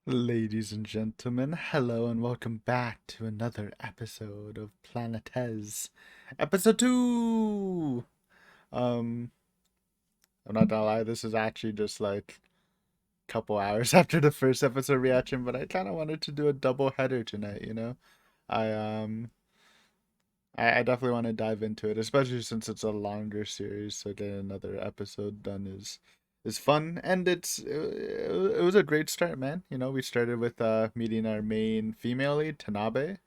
Ladies and gentlemen, hello and welcome back to another episode of Planetez. Episode 2! Um, I'm not gonna lie, this is actually just like a couple hours after the first episode reaction, but I kind of wanted to do a double header tonight, you know? I, um, I definitely want to dive into it, especially since it's a longer series, so getting another episode done is fun, and it was a great start, man. You know, we started with meeting our main female lead, Tanabe,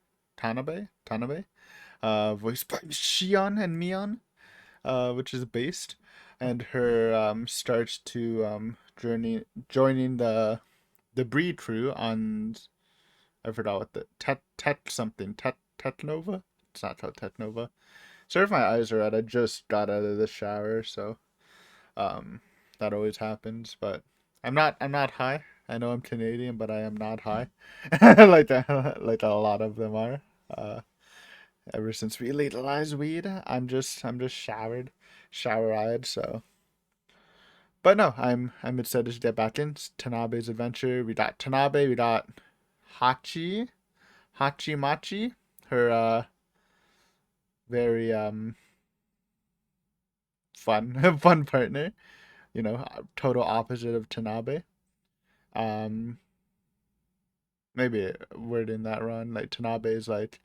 voiced by Shion and Mion, which is based, and her starts to joining the Breed crew on, I forgot what the Tetnova. It's not called Tetnova. Sorry if my eyes are red. I just got out of the shower, so um, that always happens. But I'm not high. I know I'm Canadian, but I am not high, like a lot of them are. Uh, Ever since we legalized weed, I'm just shower-eyed. So, but no, I'm excited to get back in Tanabe's adventure. We got Tanabe, we got Hachimachi, her very fun fun partner. You know, total opposite of Tanabe. Um, Maybe wording that wrong. Like Tanabe is like,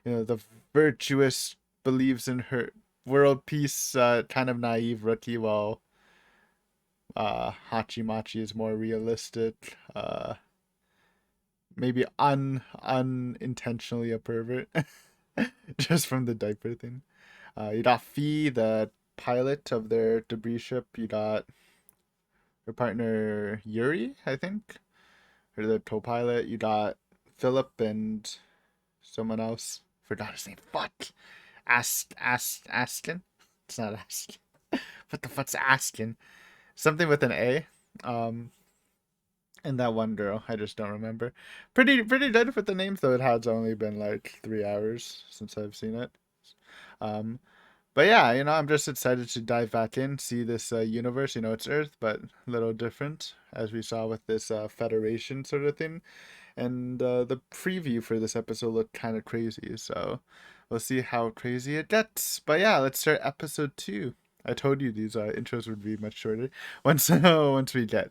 you know, the virtuous, believes in her world peace, kind of naive rookie, while Hachimachi is more realistic. Maybe unintentionally a pervert, just from the diaper thing. You got Fee, the pilot of their debris ship. You got her partner Yuri, I think, or the co-pilot. You got Philip and someone else. Forgot his name. Fuck. Askin. It's not Askin. What the fuck's Askin? Something with an A. Um, and that one girl, I just don't remember. Pretty dead with the names though. It has only been like 3 hours since I've seen it. Um, but yeah, you know, I'm just excited to dive back in, see this universe. You know, it's Earth, but a little different, as we saw with this Federation sort of thing. And the preview for this episode looked kind of crazy, so we'll see how crazy it gets. But yeah, let's start episode 2. I told you these intros would be much shorter once we get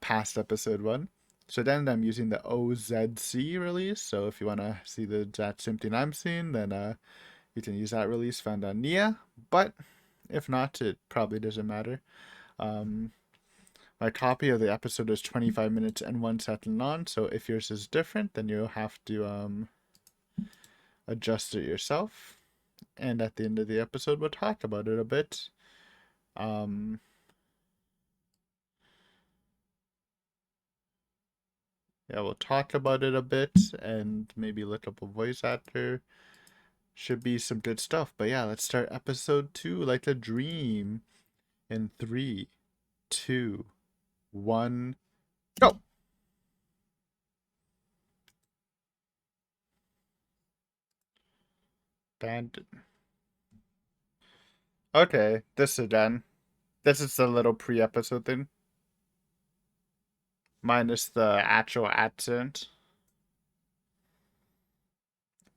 past episode 1. So then I'm using the OZC release. So if you want to see the exact same thing I'm seeing, then you can use that release found on Nia. But if not, it probably doesn't matter. Um, my copy of the episode is 25 minutes and 1 second long, so if yours is different, then you'll have to adjust it yourself. And at the end of the episode, we'll talk about it a bit. Um, yeah, we'll talk about it a bit and maybe look up a voice actor. Should be some good stuff. But yeah, let's start episode 2 like a dream in 3, 2, 1, go! Band. Okay, this again. This is the little pre-episode thing. Minus the actual accent.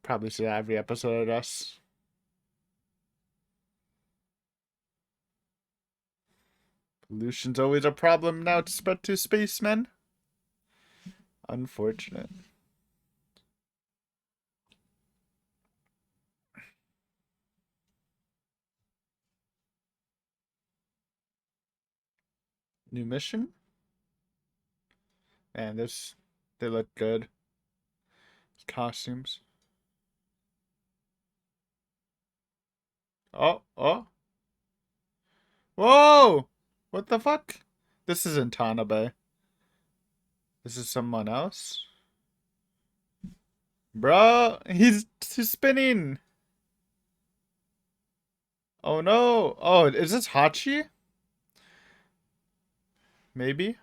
Probably see that every episode, I guess. Pollution's always a problem now to spread to spacemen. Unfortunate. New mission? Man, they look good. Costumes. Oh, oh. Whoa! What the fuck? This isn't Tanabe. This is someone else? Bro, he's spinning. Oh no. Oh, is this Hachi? Maybe?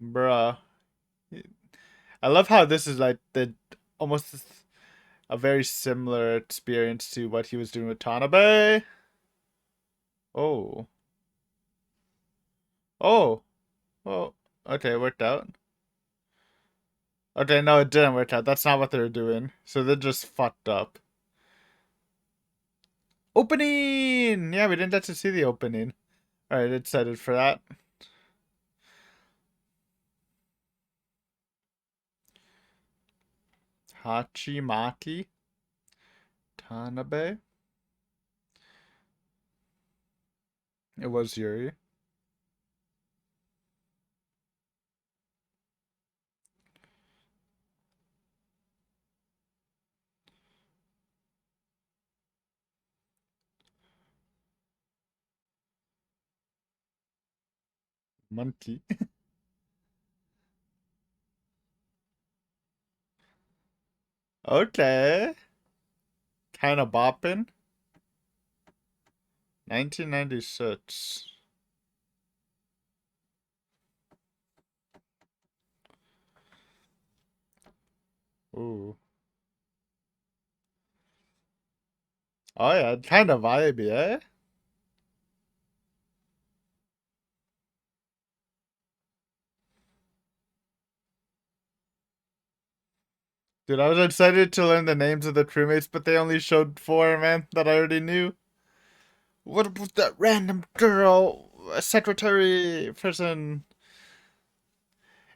Bruh. I love how this is like the almost a very similar experience to what he was doing with Tanabe. Oh. Oh. Oh. Okay, it worked out. Okay, no, it didn't work out. That's not what they were doing. So they just fucked up. Opening! Yeah, we didn't get to see the opening. Alright, excited for that. Hachimaki. Tanabe. It was Yuri. Monkey. Okay. Kind of bopping. 1996. Ooh. Oh yeah, kind of vibey, eh? Dude, I was excited to learn the names of the crewmates, but they only showed four, man, that I already knew. What about that random girl, secretary person?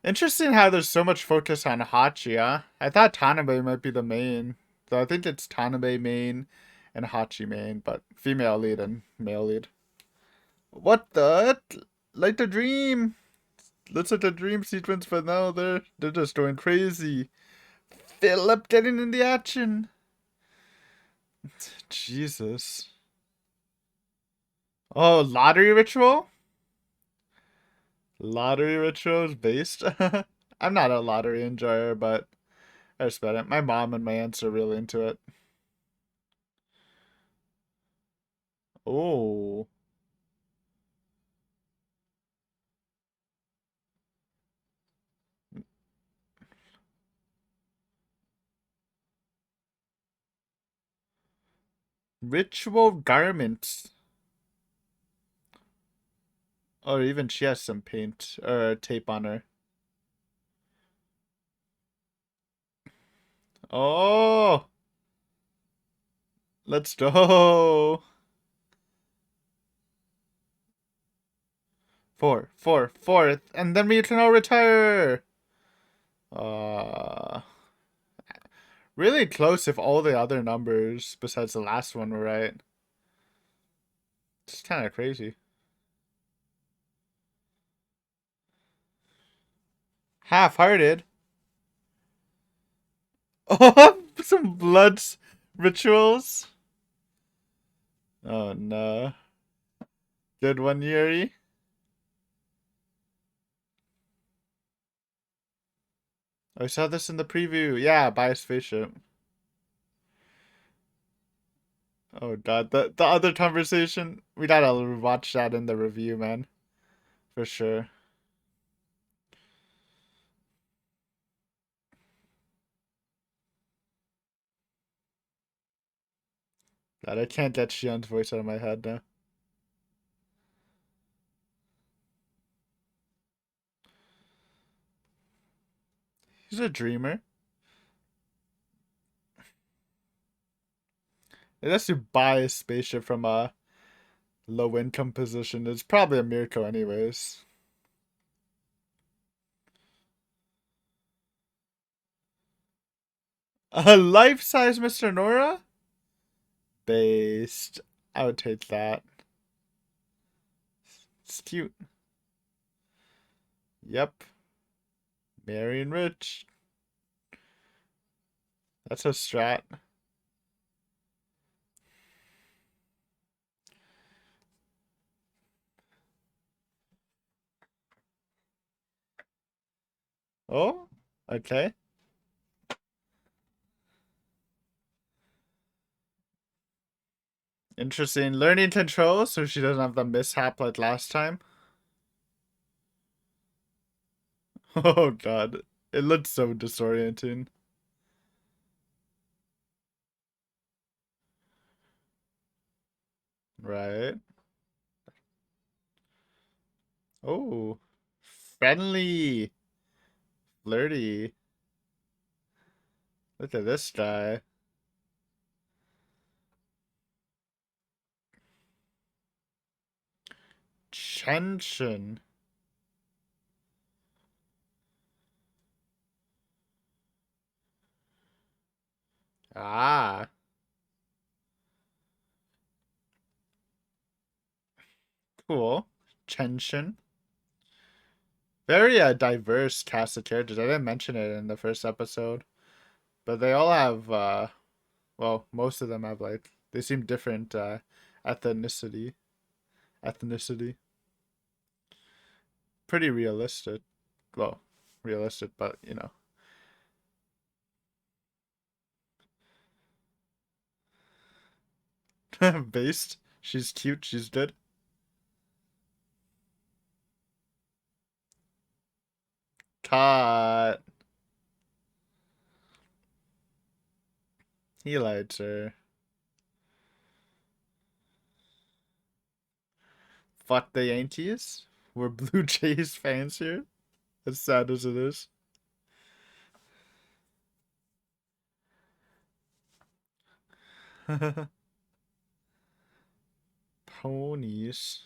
Interesting how there's so much focus on Hachi, huh? I thought Tanabe might be the main. So I think it's Tanabe main and Hachi main, but female lead and male lead. What the? Like the dream. Looks like a dream sequence, but now they're just going crazy. Philip getting in the action. Jesus. Oh, lottery ritual? Lottery ritual is based. I'm not a lottery enjoyer, but I respect it. My mom and my aunts are really into it. Oh. Ritual garments. Or even she has some paint or tape on her. Oh. Let's go. Fourth. And then we can all retire. Uh, really close if all the other numbers besides the last one were right. It's kind of crazy. Half-hearted. Oh, some blood rituals. Oh no. Good one, Yuri. I saw this in the preview. Yeah, buy a spaceship. Oh god, the other conversation. We gotta watch that in the review, man. For sure. God, I can't get Shion's voice out of my head now. He's a dreamer. It has to buy a spaceship from a low income position. It's probably a miracle, anyways. A life size Mr. Nora? Based. I would take that. It's cute. Yep. Marion Rich. That's a strat. Oh, okay. Interesting. Learning control so she doesn't have the mishap like last time. Oh god. It looks so disorienting. Right. Oh. Friendly. Flirty. Look at this guy. Tension. Ah. Cool. Tension. Very diverse cast of characters. I didn't mention it in the first episode. But they all have well, most of them have like they seem different ethnicity. Ethnicity. Pretty realistic. Well, realistic, but you know. Based. She's cute, she's good. Caught. He likes her. Fuck the Yankees. We're Blue Jays fans here. As sad as it is. Ponies.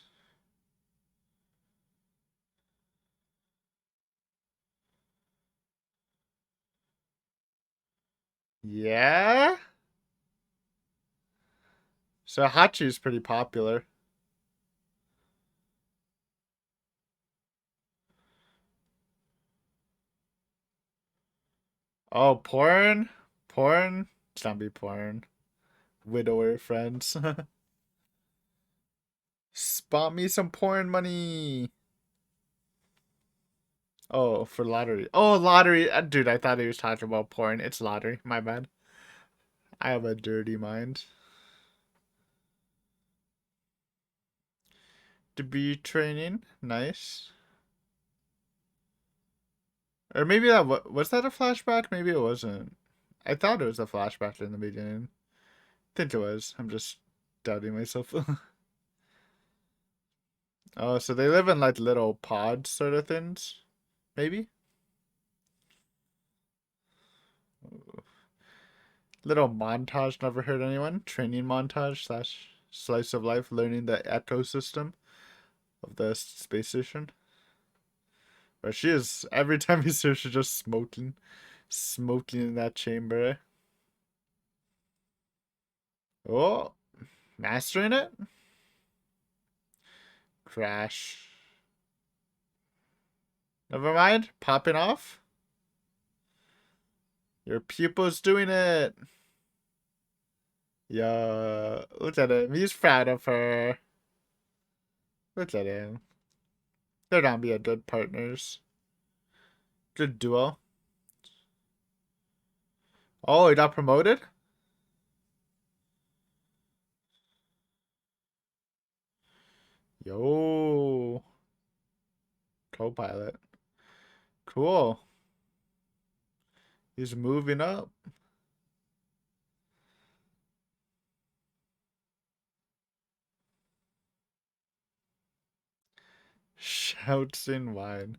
Yeah? So Hachi's pretty popular. Oh, porn? Porn? Zombie porn. Widower friends. Spot me some porn money. Oh, for lottery. Oh, lottery. Dude, I thought he was talking about porn. It's lottery. My bad. I have a dirty mind. Debut training. Nice. Or maybe that was that a flashback? Maybe it wasn't. I thought it was a flashback in the beginning. I think it was. I'm just doubting myself. Oh, so they live in like little pods sort of things? Maybe? Little montage, never heard anyone. Training montage slash slice of life, learning the ecosystem of the space station. But she is, every time you see her, she's just smoking. Smoking in that chamber. Oh, mastering it? Crash. Never mind. Popping off. Your pupil's doing it. Yeah, look at him. He's proud of her. Look at him. They're gonna be a good partners. Good duo. Oh, he got promoted? Yo. Co-pilot. Cool. He's moving up. Shouts in wine.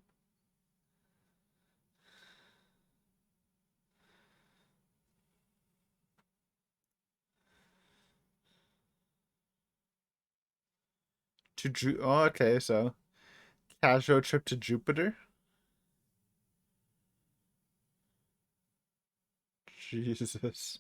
Oh, okay, so casual trip to Jupiter. Jesus.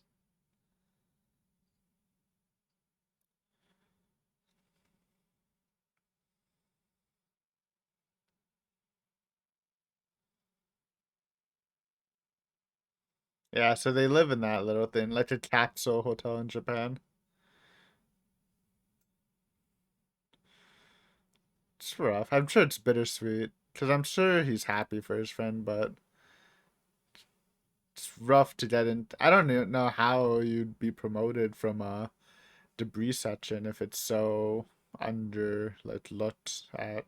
Yeah, so they live in that little thing, like a capsule hotel in Japan. It's rough. I'm sure it's bittersweet because I'm sure he's happy for his friend, but it's rough to get in. I don't even know how you'd be promoted from a debris section if it's so under like looked at.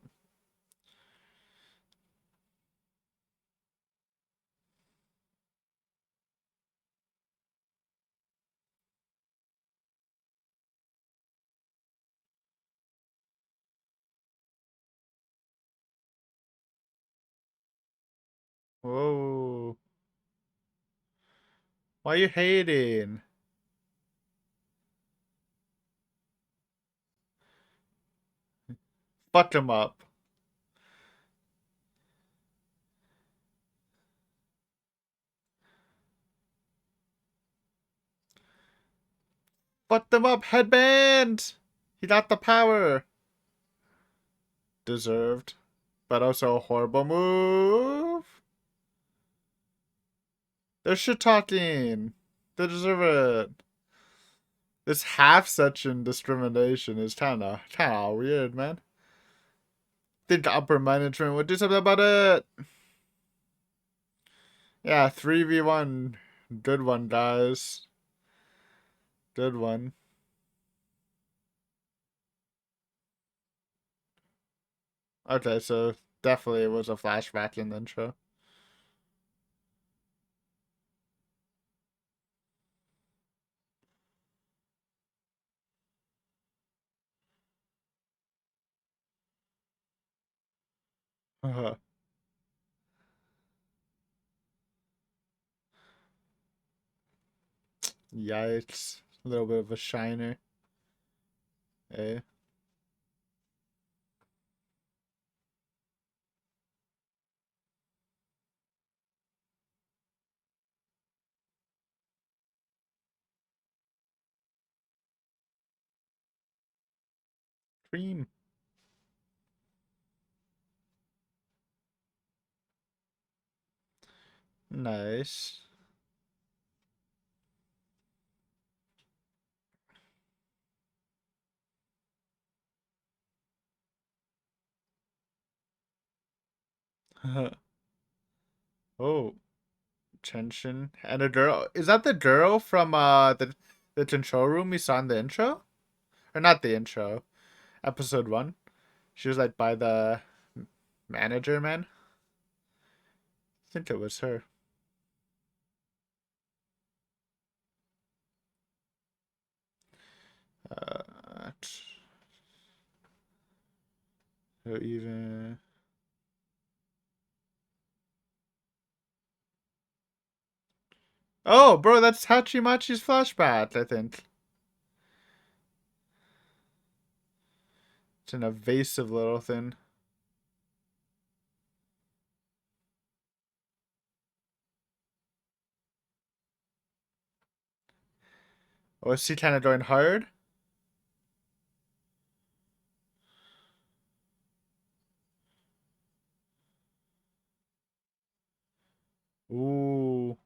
Whoa. Why are you hating? Fuck him up. Fuck them up, headband! He got the power. Deserved. But also a horrible move. They're shit talking. They deserve it. This half such discrimination is kinda weird, man. Think upper management would do something about it. Yeah, 3v1. Good one, guys. Good one. Okay, so definitely it was a flashback in the intro. Yikes. A little bit of a shiner. Eh? Cream. Nice. Oh, tension. And a girl. Is that the girl from the control room we saw in the intro? Or not the intro. Episode 1. She was like by the manager man. I think it was her. Uh, so even. Oh, bro, that's Hachimachi's flashback, I think. It's an evasive little thing. Was she kind of going hard? Ooh.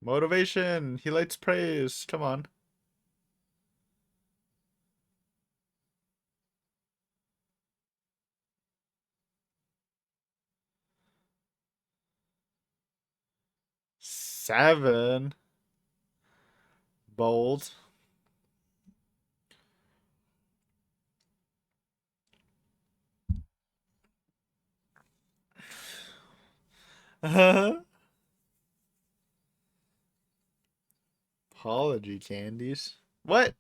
Motivation. He likes praise. Come on. Seven. Bold. Apology candies. What?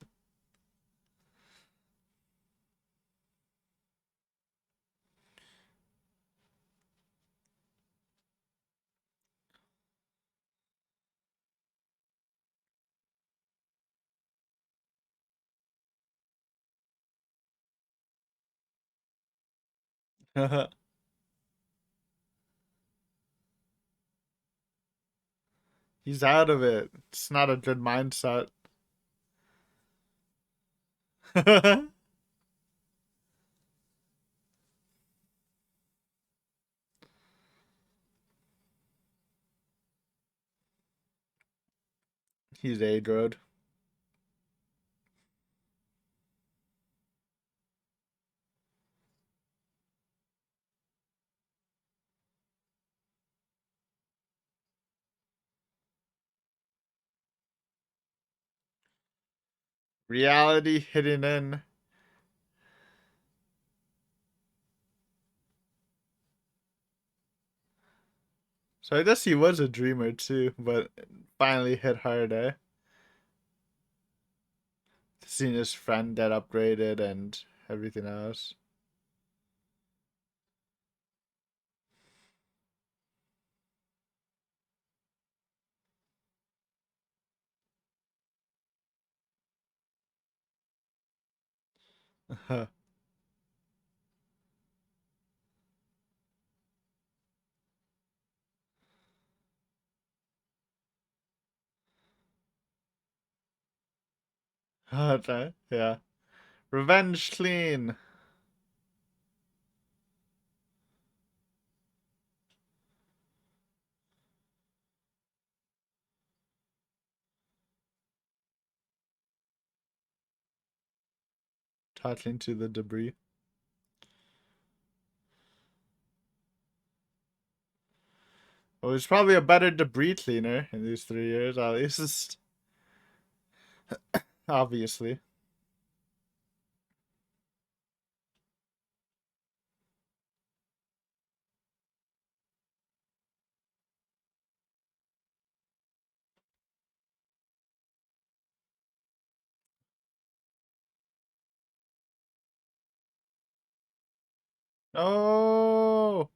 He's out of it. It's not a good mindset. He's aggroed. Reality hitting in. So I guess he was a dreamer too, but finally hit hard, eh? Seeing his friend get upgraded and everything else. Okay, yeah. Revenge clean. Tossing to the debris. Well, he's probably a better debris cleaner in these 3 years, at least. Obviously. Oh!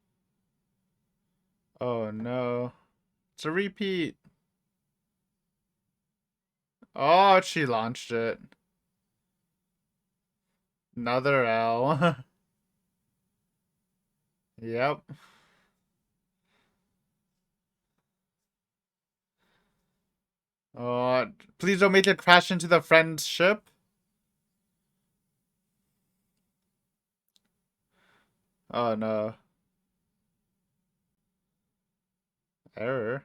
Oh no. It's a repeat. Oh, she launched it. Another L. Yep. Oh, please don't make it crash into the friend's ship. Oh no. Error.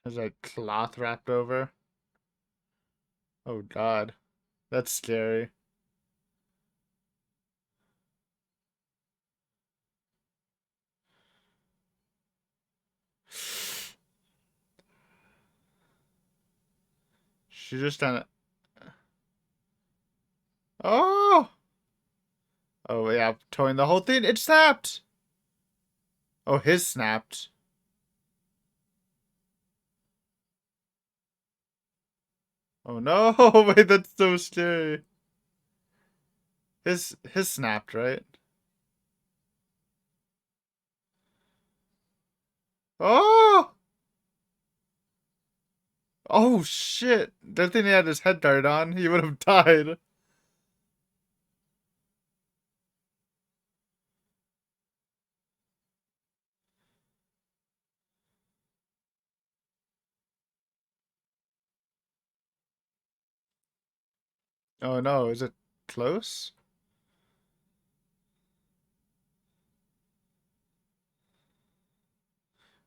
There's a cloth wrapped over. Oh god. That's scary. She just done it. Oh! Oh yeah, towing the whole thing. It snapped! Oh, his snapped. Oh no! Wait, that's so scary. His snapped, right? Oh! Oh shit! Good thing he had his head guard on. He would have died. Oh no, is it close?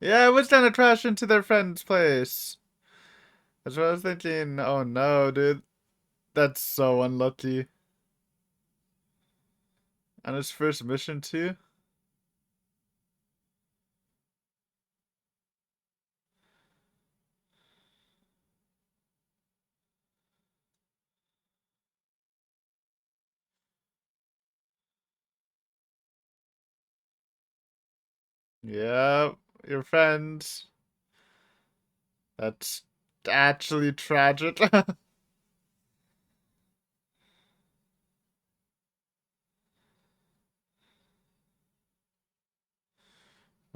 Yeah, I was gonna crash into their friend's place. That's what I was thinking. Oh no, dude. That's so unlucky. On his first mission too? Yep, your friends. That's actually tragic.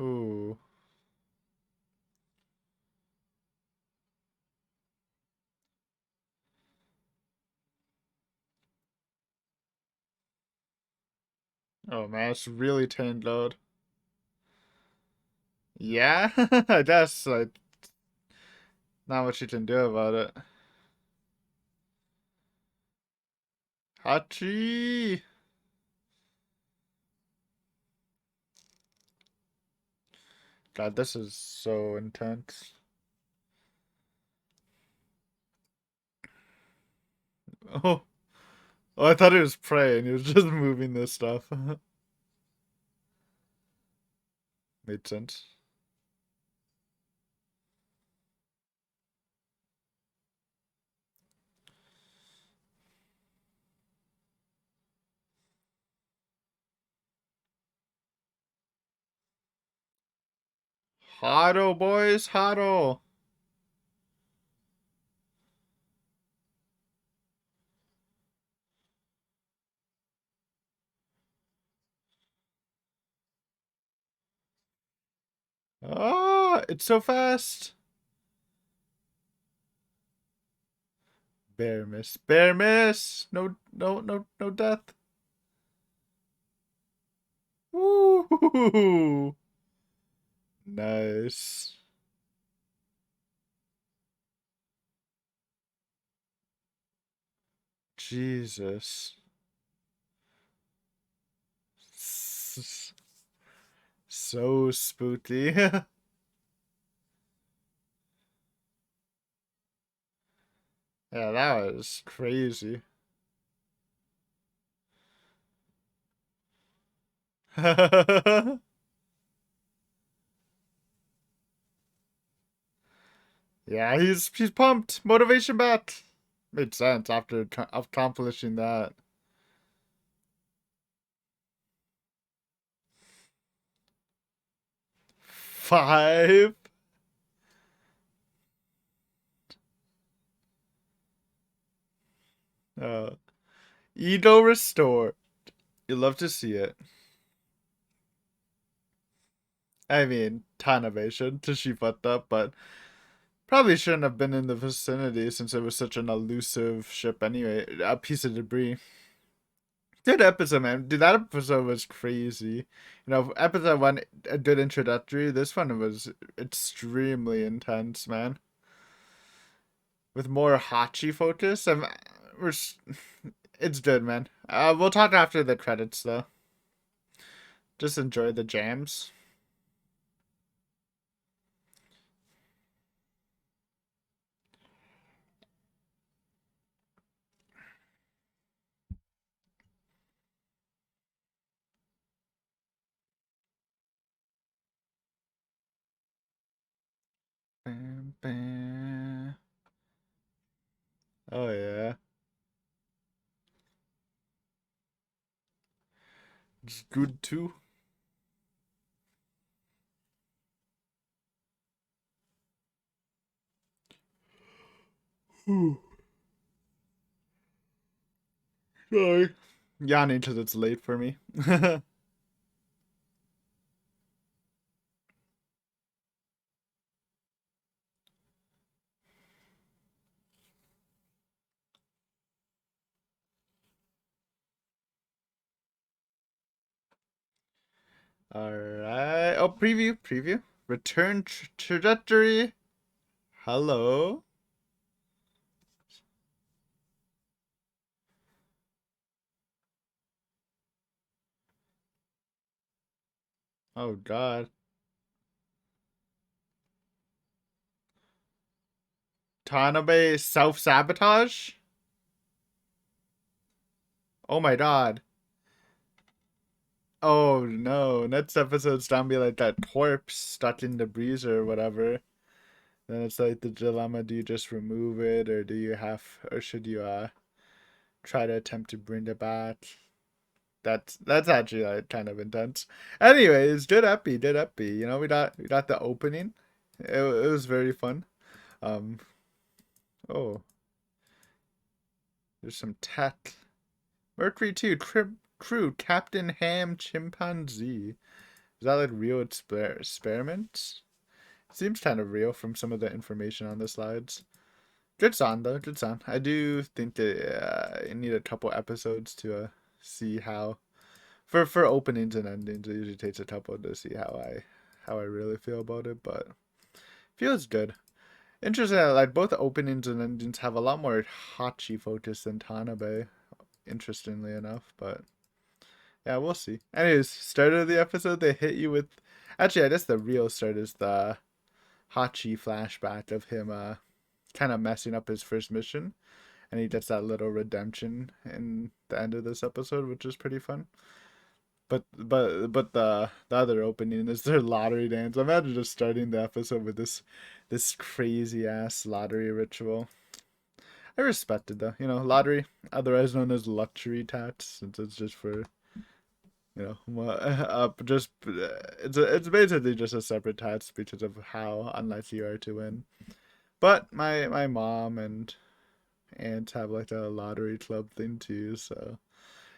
Ooh. Oh man, it's really tamed load. Yeah, I guess like not much you can do about it. Hachi. God, this is so intense. Oh, oh, I thought he was praying. He was just moving this stuff. Made sense. Huddle, boys, huddle. Oh, it's so fast. Bear miss. Bear miss. No, no, no, no death. Woo! Nice. Jesus. So spooky. Yeah, that was crazy. Yeah, he's pumped. Motivation back. Made sense after accomplishing that. 5. Uh, Ego restore. You love to see it. I mean, Tanabe should to she fucked up, but probably shouldn't have been in the vicinity since it was such an elusive ship anyway. A piece of debris. Good episode, man. Dude, that episode was crazy. You know, episode 1, a good introductory. This one was extremely intense, man. With more Hachi focus. We're, it's good, man. We'll talk after the credits, though. Just enjoy the jams. Bam, bam. Oh, yeah. It's good, too. Sorry. Yawning because it's late for me. Alright. Oh, preview, preview. Return trajectory. Hello. Oh, God. Tanabe self-sabotage? Oh my God. Oh no. Next episode's gonna be like that corpse stuck in the breezer or whatever. Then it's like the dilemma, do you just remove it or do you have or should you try to attempt to bring it back? That's actually like kind of intense. Anyways, did epi. You know, we got the opening. It was very fun. Um oh, there's some tech. Mercury 2 crew Captain Ham Chimpanzee. Is that like real experiments? Seems kind of real from some of the information on the slides. Good song though, good song. I do think that you need a couple episodes to see how for openings and endings. It usually takes a couple to see how I really feel about it, but feels good. Interesting that like both openings and endings have a lot more Hachi focus than Tanabe, interestingly enough, but yeah, we'll see. Anyways, start of the episode, they hit you with. Actually, I guess the real start is the Hachi flashback of him kind of messing up his first mission, and he gets that little redemption in the end of this episode, which is pretty fun. But the other opening is their lottery dance. Imagine just starting the episode with this crazy ass lottery ritual. I respect it though. You know, lottery, otherwise known as luxury tax, since it's just for just it's basically just a separate tax because of how unlikely you are to win. But my mom and aunts have like a lottery club thing too, so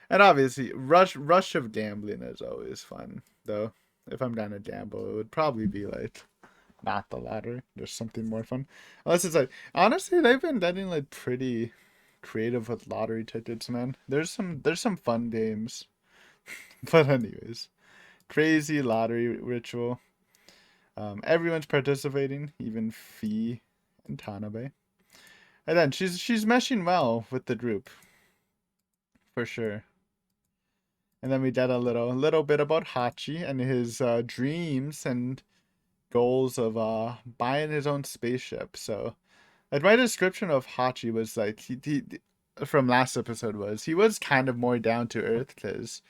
and obviously rush of gambling is always fun though. if I'm down to gamble, it would probably be like not the latter. There's something more fun. Unless it's like honestly, they've been getting like pretty creative with lottery tickets, man. There's some fun games. But anyways, crazy lottery ritual. Everyone's participating, even Fee and Tanabe. And then she's meshing well with the group, for sure. And then we did a little bit about Hachi and his dreams and goals of buying his own spaceship. So, like my description of Hachi was like he from last episode was he was kind of more down to earth because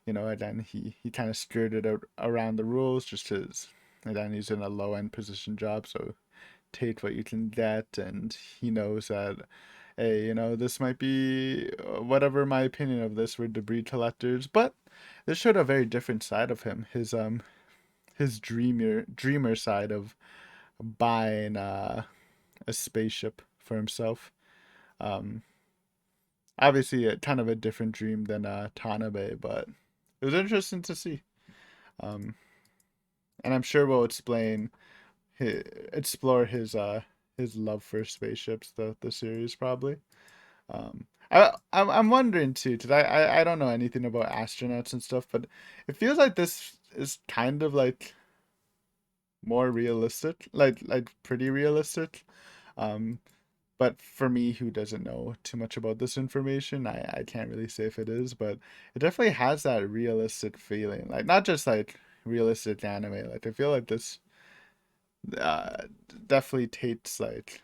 and then he kind of skirted out around the rules just because, and then he's in a low end position job, so take what you can get, and he knows that, hey, this might be whatever my opinion of this were debris collectors, but this showed a very different side of him. His dreamer side of buying a spaceship for himself. Um, Obviously, a kind of a different dream than Tanabe, but it was interesting to see. Um, and I'm sure we'll explore his love for spaceships the series probably. I'm wondering too, because I don't know anything about astronauts and stuff, but it feels like this is kind of like more realistic, like pretty realistic. Um, but for me, who doesn't know too much about this information, I can't really say if it is, but it definitely has that realistic feeling, like not just like realistic anime. Like I feel like this uh definitely takes like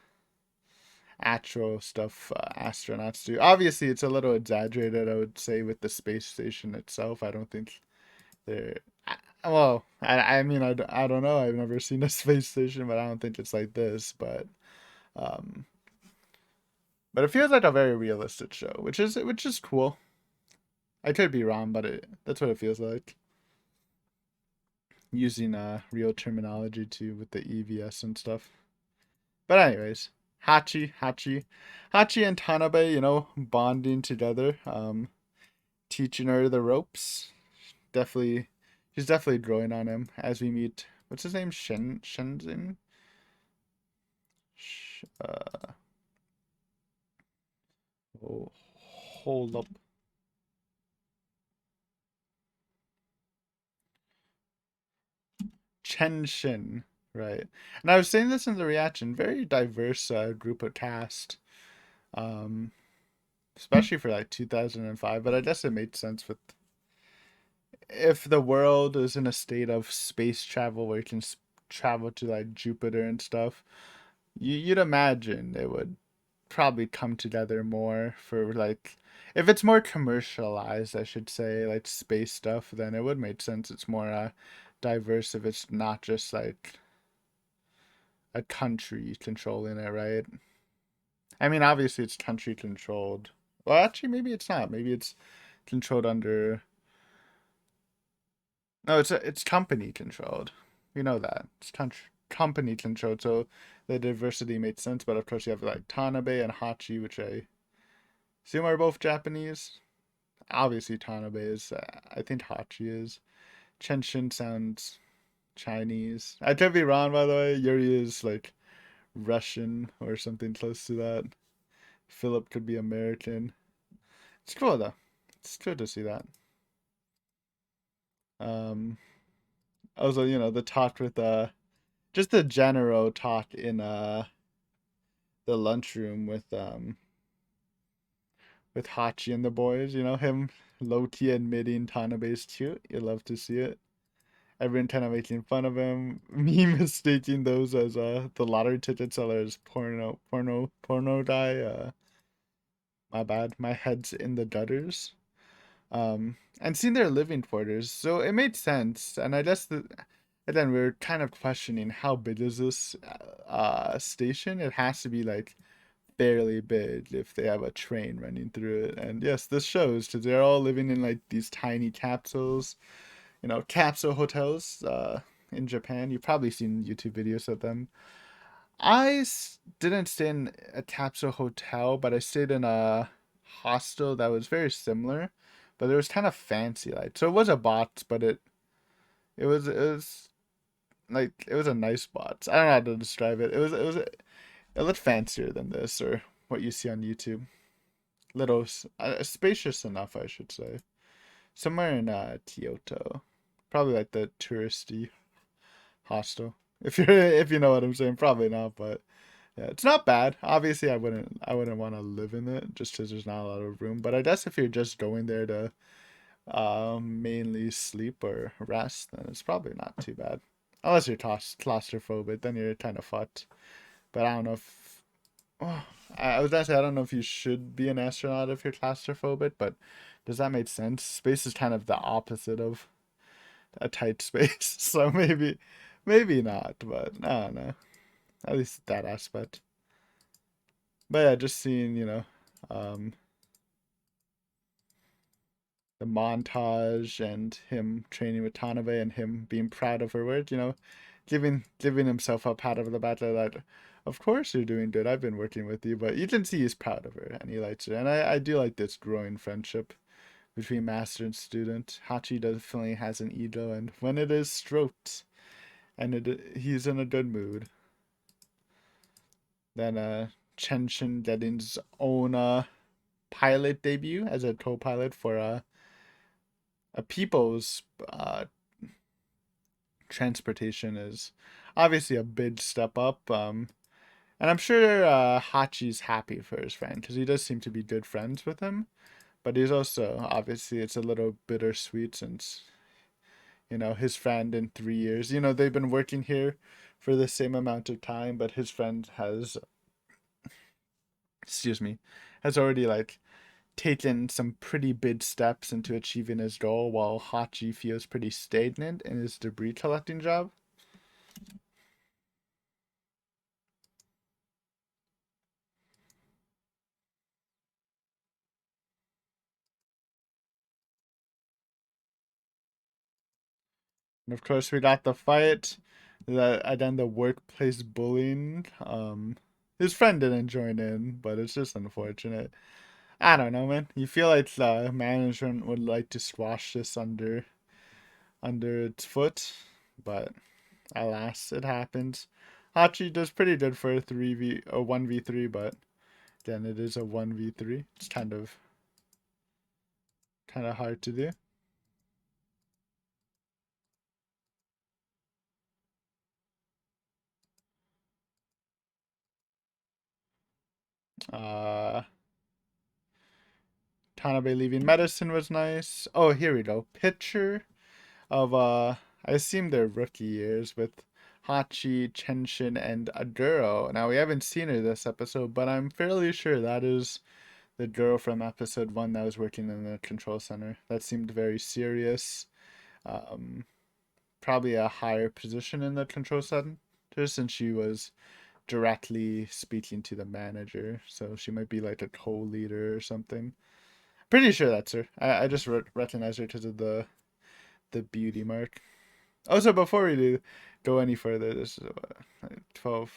actual stuff astronauts do. Obviously, it's a little exaggerated, I would say, with the space station itself. I don't think they're. Well, I mean, I don't know. I've never seen a space station, but I don't think it's like this. Um, but it feels like a very realistic show, which is cool. I could be wrong, but that's what it feels like. Using real terminology too with the EVS and stuff. But anyways, Hachi and Tanabe, bonding together, teaching her the ropes. Definitely, she's definitely growing on him as we meet. What's his name? Shenzin. Sh- Uh, oh, hold up. Chenshin, right? And I was saying this in the reaction. Very diverse group of cast. Um, Especially for like 2005. But I guess it made sense with if the world is in a state of space travel where you can travel to like Jupiter and stuff, you'd imagine it would probably come together more for like if it's more commercialized, I should say, like space stuff, then it would make sense. It's more diverse if it's not just like a country controlling it, right? I mean, obviously it's country controlled. Well, actually, maybe it's not. Maybe it's controlled under. No, it's company controlled. We know that it's company controlled, so the diversity made sense. But of course, you have like Tanabe and Hachi, which I assume are both Japanese. Obviously, Tanabe is. I think Hachi is. Chenshin sounds Chinese. I could be wrong, by the way. Yuri is like Russian or something close to that. Philip could be American. It's cool though. It's good to see that. Um, Also, the talk with just the general talk in the lunchroom with Hachi and the boys, him low key admitting Tanabe's cute. You love to see it. Everyone kind of making fun of him. Me mistaking those as the lottery ticket sellers porno guy. My bad. My head's in the gutters. And seeing their living quarters. So it made sense. And I guess and then we are kind of questioning how big is this station? It has to be like fairly big if they have a train running through it. And yes, this shows because they're all living in like these tiny capsules, capsule hotels in Japan. You've probably seen YouTube videos of them. Didn't stay in a capsule hotel, but I stayed in a hostel that was very similar, but it was kind of fancy like. So it was a box, but it It was like it was a nice box. I don't know how to describe it. It looked fancier than this or what you see on YouTube. Little spacious enough, I should say. Somewhere in Kyoto, probably like the touristy hostel. If you know what I'm saying, probably not, but yeah, it's not bad. Obviously, I wouldn't want to live in it just because there's not a lot of room. But I guess if you're just going there to mainly sleep or rest, then it's probably not too bad. Unless you're claustrophobic, then you're kind of fucked. But I don't know if oh, I was gonna say I don't know if you should be an astronaut if you're claustrophobic, but does that make sense? Space is kind of the opposite of a tight space, so maybe not. But I don't know. At least that aspect. But yeah, just seeing um, the montage and him training with Tanabe and him being proud of her work, giving himself a pat of the back that of course you're doing good. I've been working with you, but you can see he's proud of her and he likes her. And I do like this growing friendship between master and student. Hachi definitely has an ego, and when it is stroked and he's in a good mood, then Chenshin getting his own pilot debut as a co-pilot for a people's transportation is obviously a big step up. And I'm sure Hachi's happy for his friend because he does seem to be good friends with him. But he's also obviously it's a little bittersweet since his friend in 3 years. They've been working here for the same amount of time, but his friend has, excuse me, has already like taken some pretty big steps into achieving his goal, while Hachi feels pretty stagnant in his debris collecting job. And of course, we got the fight, and then the workplace bullying. His friend didn't join in, but it's just unfortunate. I don't know, man. You feel like the management would like to squash this under its foot, but alas, it happens. Hachi does pretty good for a 1v3, but then it is a 1v3. It's kind of hard to do. Uh Tanabe leaving medicine was nice. Oh, here we go. Picture of I assume they're rookie years with Hachi, Chenshin, and Aduro. Now we haven't seen her this episode, but I'm fairly sure that is the girl from episode 1 that was working in the control center. That seemed very serious. Um, Probably a higher position in the control center since she was directly speaking to the manager. So she might be like a co-leader or something. Pretty sure that's her. I just recognize her because of the beauty mark. Also, before we do go any further, this is 12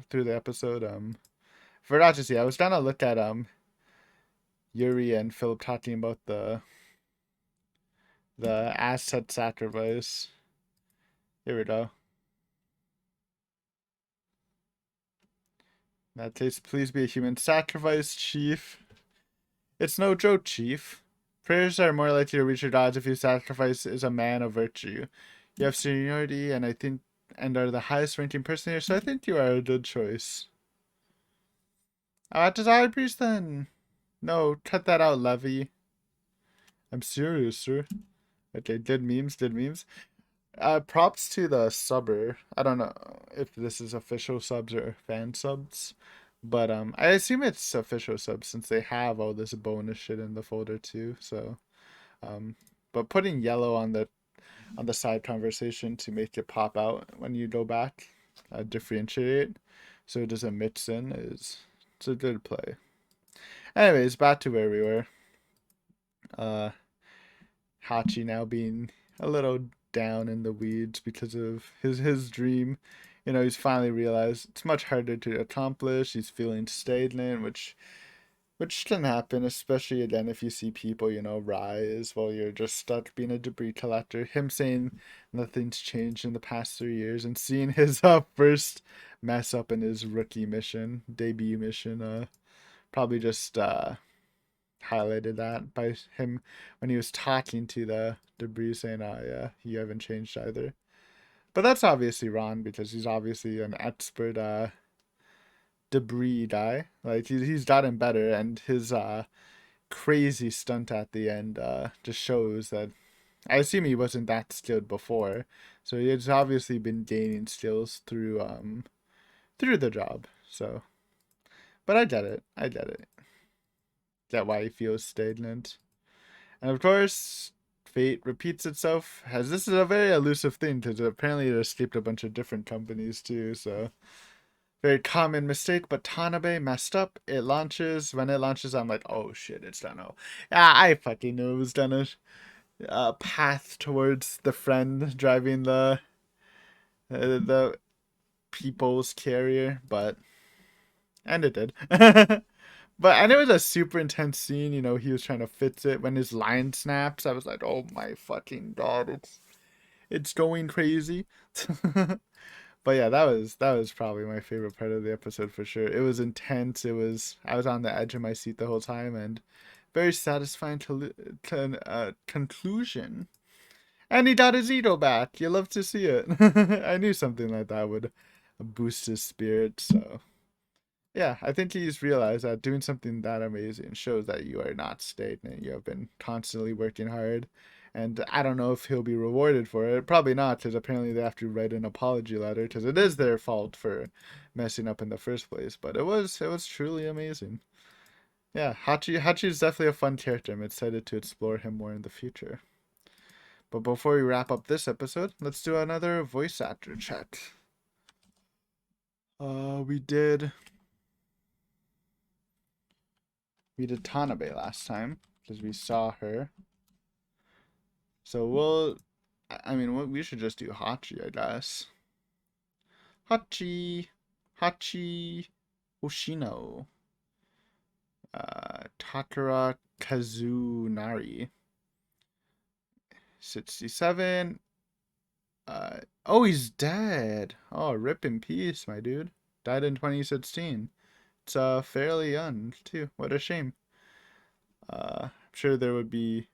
through the episode. Forgot to see. I was trying to look at Yuri and Philip talking about the asset sacrifice. Here we go. In that case, please be a human sacrifice, Chief. It's no joke, Chief. Prayers are more likely to reach your gods if your sacrifice is a man of virtue. You have seniority, and are the highest ranking person here, so I think you are a good choice. Just high priest then. No, cut that out, Levy. I'm serious, sir. Okay, good memes, good memes. Props to the subber. I don't know if this is official subs or fan subs, but I assume it's official subs since they have all this bonus shit in the folder too. So, um, but putting yellow on the side conversation to make it pop out when you go back, differentiate, so it doesn't mix in it's a good play. Anyways, back to where we were. Uh, Hachi now being a little down in the weeds because of his dream. He's finally realized it's much harder to accomplish. He's feeling stagnant, which Which can happen, especially again if you see people, rise while you're just stuck being a debris collector. Him saying nothing's changed in the past 3 years and seeing his first mess up in his rookie mission, debut mission, probably just highlighted that by him when he was talking to the debris saying, oh yeah, you haven't changed either. But that's obviously wrong because he's obviously an expert debris guy. Like he's gotten better, and his crazy stunt at the end just shows that I assume he wasn't that skilled before, so he's obviously been gaining skills through the job. So, but I get it. I get it. Get why he feels stagnant, and of course. Fate repeats itself, as this is a very elusive thing because apparently it escaped a bunch of different companies too, so very common mistake, but Tanabe messed up. It launches. When it launches, I'm like, oh shit, it's Deno. Yeah, I fucking knew it was Deno. Path towards the friend driving the people's carrier, but and it did. But and it was a super intense scene. He was trying to fix it when his line snaps. I was like, oh my fucking god, it's going crazy. But yeah, that was probably my favorite part of the episode for sure. It was intense. I was on the edge of my seat the whole time, and very satisfying conclusion. And he got his ego back. You love to see it. I knew something like that would boost his spirit. So yeah, I think he's realized that doing something that amazing shows that you are not stagnant. You have been constantly working hard. And I don't know if he'll be rewarded for it. Probably not, because apparently they have to write an apology letter, because it is their fault for messing up in the first place. But it was truly amazing. Yeah, Hachi is definitely a fun character. I'm excited to explore him more in the future. But before we wrap up this episode, let's do another voice actor check. We did Tanabe last time because we saw her. So I mean, we should just do Hachi, I guess. Hachi Hoshino, Takara Kazunari, 67. Oh, he's dead. Oh, rip in peace, my dude. Died in 2016. It's fairly young too. What a shame. I'm sure there would be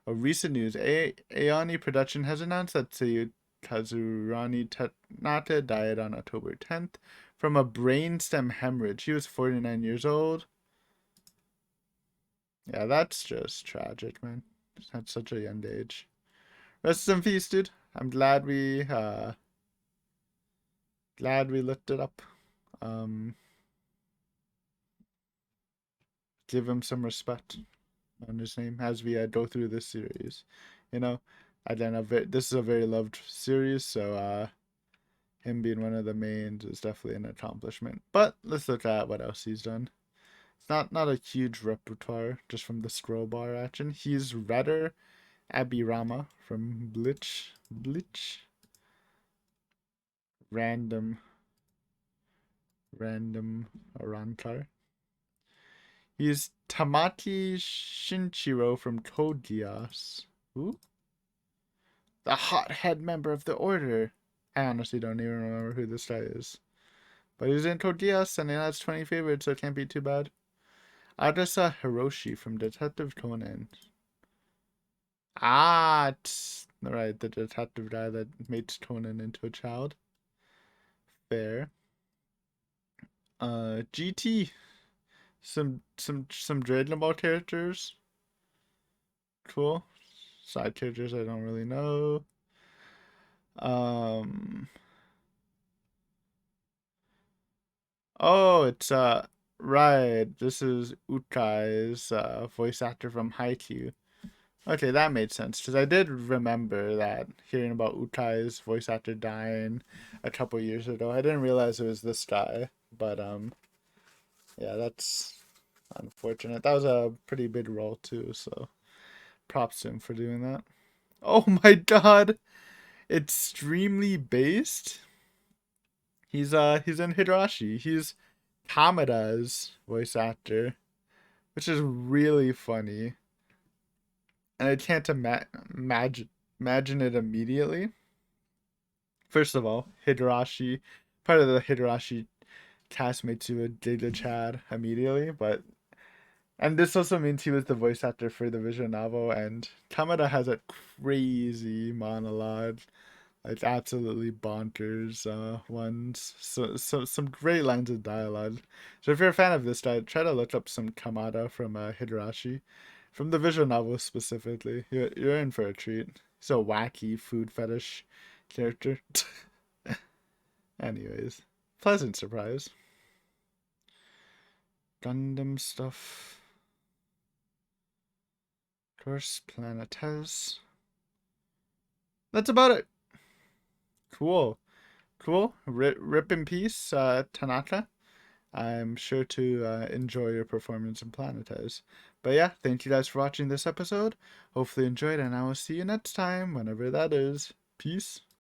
recent news. Ayani Production has announced that Kazurani Nata died on October 10th from a brainstem hemorrhage. He was 49 years old. Yeah, that's just tragic, man. At such a young age. Rest in peace, dude. I'm glad we looked it up. Give him some respect on his name as we go through this series. This is a very loved series, so him being one of the mains is definitely an accomplishment. But let's look at what else he's done. It's not a huge repertoire just from the scroll bar action. He's Redder Abirama from Bleach. Random Arankar. He's Tamaki Shinchiro from Code Geass. Who? The hothead member of the Order. I honestly don't even remember who this guy is. But he's in Code Geass and he has 20 favorites, so it can't be too bad. Arisa Hiroshi from Detective Conan. Right, the detective guy that makes Conan into a child. Fair. GT. Some Dragon Ball characters. Cool. Side characters I don't really know. Oh, it's right. This is Ukai's voice actor from Haikyuu. Okay, that made sense because I did remember that hearing about Ukai's voice actor dying a couple years ago. I didn't realize it was this guy, but yeah, that's unfortunate. That was a pretty big role too, so props to him for doing that. Oh my god, extremely based. He's in Higurashi. He's Kamada's voice actor which is really funny. And I can't imagine it immediately. First of all, Higurashi, part of the Higurashi castmates who would data Chad immediately, but and this also means he was the voice actor for the visual novel, and Kamada has a crazy monologue, like absolutely bonkers ones. So some great lines of dialogue. So if you're a fan of this guy, try to look up some Kamada from Higurashi, from the visual novel specifically. You're in for a treat. He's a wacky food fetish character. Anyways, pleasant surprise. Gundam stuff. Course Planetes. That's about it. Cool. Cool. Rip in peace, Tanaka. I'm sure to enjoy your performance in Planetes. But yeah, thank you guys for watching this episode. Hopefully you enjoyed, and I will see you next time, whenever that is. Peace.